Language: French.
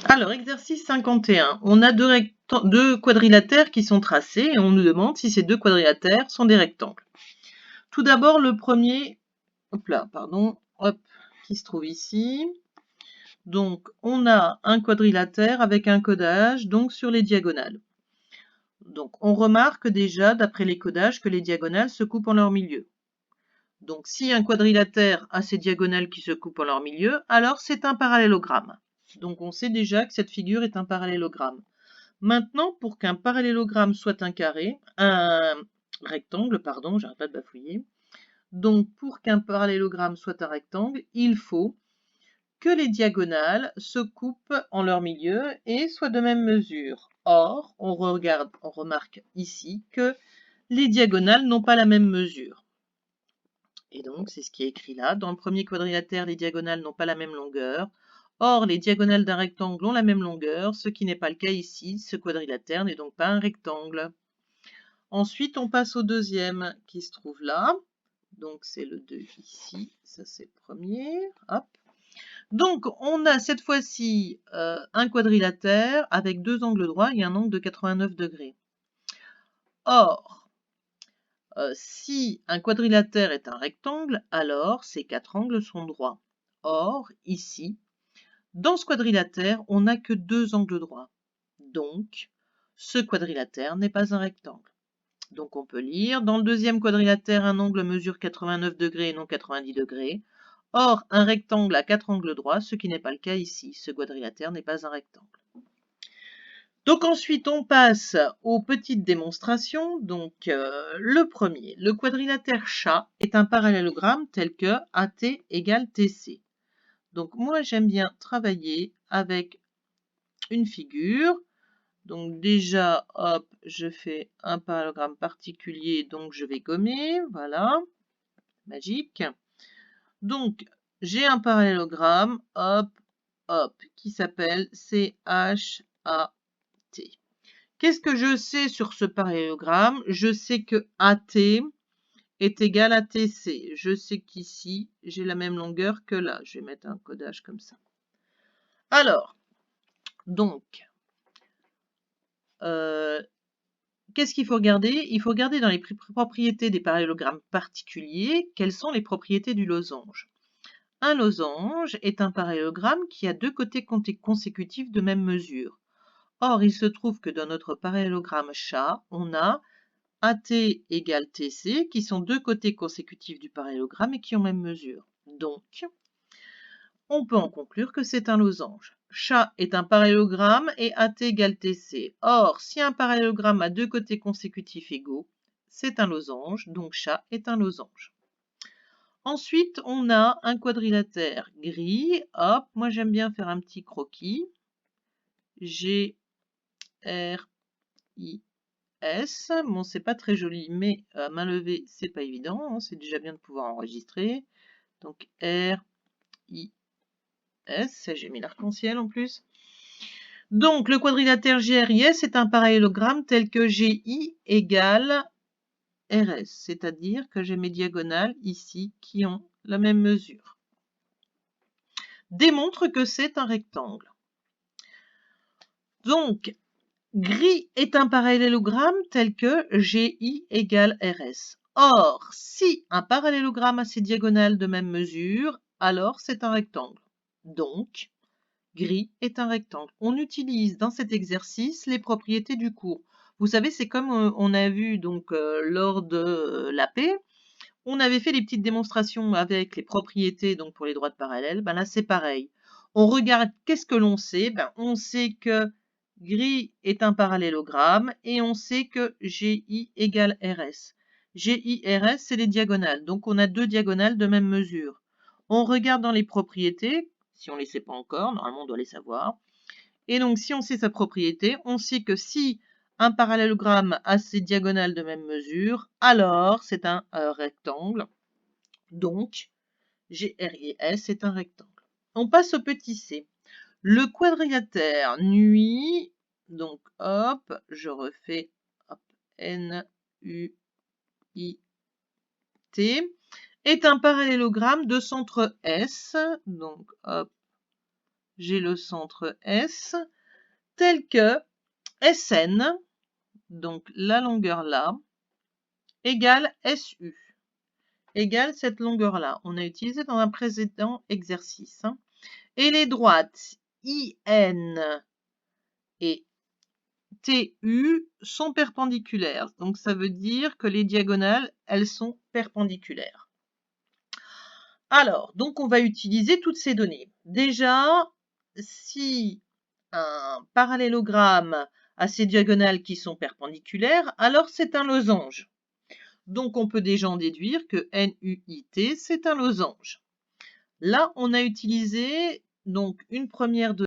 Alors, exercice 51. On a deux quadrilatères qui sont tracés et on nous demande si ces deux quadrilatères sont des rectangles. Tout d'abord, le premier, qui se trouve ici. Donc, on a un quadrilatère avec un codage, donc sur les diagonales. Donc, on remarque déjà, d'après les codages, que les diagonales se coupent en leur milieu. Donc, si un quadrilatère a ces diagonales qui se coupent en leur milieu, alors c'est un parallélogramme. Donc, on sait déjà que cette figure est un parallélogramme. Maintenant, pour qu'un parallélogramme soit un rectangle, pardon, j'arrête pas de bafouiller. Donc, pour qu'un parallélogramme soit un rectangle, il faut que les diagonales se coupent en leur milieu et soient de même mesure. Or, on remarque ici que les diagonales n'ont pas la même mesure. Et donc, c'est ce qui est écrit là. Dans le premier quadrilatère, les diagonales n'ont pas la même longueur. Or, les diagonales d'un rectangle ont la même longueur, ce qui n'est pas le cas ici. Ce quadrilatère n'est donc pas un rectangle. Ensuite, on passe au deuxième qui se trouve là. Donc, c'est le 2 ici. Ça, c'est le premier. Hop. Donc, on a cette fois-ci un quadrilatère avec deux angles droits et un angle de 89 degrés. Or, si un quadrilatère est un rectangle, alors ces quatre angles sont droits. Or, ici, dans ce quadrilatère, on n'a que deux angles droits. Donc, ce quadrilatère n'est pas un rectangle. Donc, on peut lire, dans le deuxième quadrilatère, un angle mesure 89 degrés et non 90 degrés. Or, un rectangle a quatre angles droits, ce qui n'est pas le cas ici. Ce quadrilatère n'est pas un rectangle. Donc ensuite, on passe aux petites démonstrations. Donc, le premier, le quadrilatère chat est un parallélogramme tel que AT égale TC. Donc, moi, j'aime bien travailler avec une figure. Donc, déjà, hop, je fais un parallélogramme particulier, donc je vais gommer. Voilà, magique. Donc, j'ai un parallélogramme, hop, hop, qui s'appelle CHAT. Qu'est-ce que je sais sur ce parallélogramme? Je sais que AT est égal à TC. Je sais qu'ici, j'ai la même longueur que là. Je vais mettre un codage comme ça. Alors, donc, qu'est-ce qu'il faut regarder? Il faut regarder dans les propriétés des parallélogrammes particuliers, quelles sont les propriétés du losange. Un losange est un parallélogramme qui a deux côtés consécutifs de même mesure. Or, il se trouve que dans notre parallélogramme chat, on a AT égale TC, qui sont deux côtés consécutifs du parallélogramme et qui ont même mesure. Donc, on peut en conclure que c'est un losange. Chat est un parallélogramme et AT égale TC. Or, si un parallélogramme a deux côtés consécutifs égaux, c'est un losange, donc chat est un losange. Ensuite, on a un quadrilatère gris. Hop, moi j'aime bien faire un petit croquis. G, R, I, S. Bon, c'est pas très joli, mais à main levée, c'est pas évident. Hein, c'est déjà bien de pouvoir enregistrer. Donc R, I, S. J'ai mis l'arc-en-ciel en plus. Donc le quadrilatère GRIS est un parallélogramme tel que GI égale RS, c'est-à-dire que j'ai mes diagonales ici qui ont la même mesure. Démontre que c'est un rectangle. Donc, gris est un parallélogramme tel que GI égale RS. Or, si un parallélogramme a ses diagonales de même mesure, alors c'est un rectangle. Donc, gris est un rectangle. On utilise dans cet exercice les propriétés du cours. Vous savez, c'est comme on a vu donc lors de l'AP, on avait fait les petites démonstrations avec les propriétés donc pour les droites parallèles. Ben là, c'est pareil. On regarde qu'est-ce que l'on sait. Ben, on sait que gris est un parallélogramme et on sait que GI égale RS. GI, RS, c'est les diagonales. Donc, on a deux diagonales de même mesure. On regarde dans les propriétés. Si on ne les sait pas encore, normalement, on doit les savoir. Et donc, si on sait sa propriété, on sait que si un parallélogramme a ses diagonales de même mesure, alors c'est un rectangle. Donc, GRIS est un rectangle. On passe au petit c. Le quadrilatère NUI, donc hop, je refais hop, NUIT, est un parallélogramme de centre S, donc hop, j'ai le centre S, tel que SN, donc la longueur là, égale SU, égale cette longueur-là. On a utilisé dans un précédent exercice. Et les droites IN et TU sont perpendiculaires. Donc ça veut dire que les diagonales, elles sont perpendiculaires. Alors, donc on va utiliser toutes ces données. Déjà, si un parallélogramme a ses diagonales qui sont perpendiculaires, alors c'est un losange. Donc on peut déjà en déduire que NUIT, c'est un losange. Là, on a utilisé donc une première donnée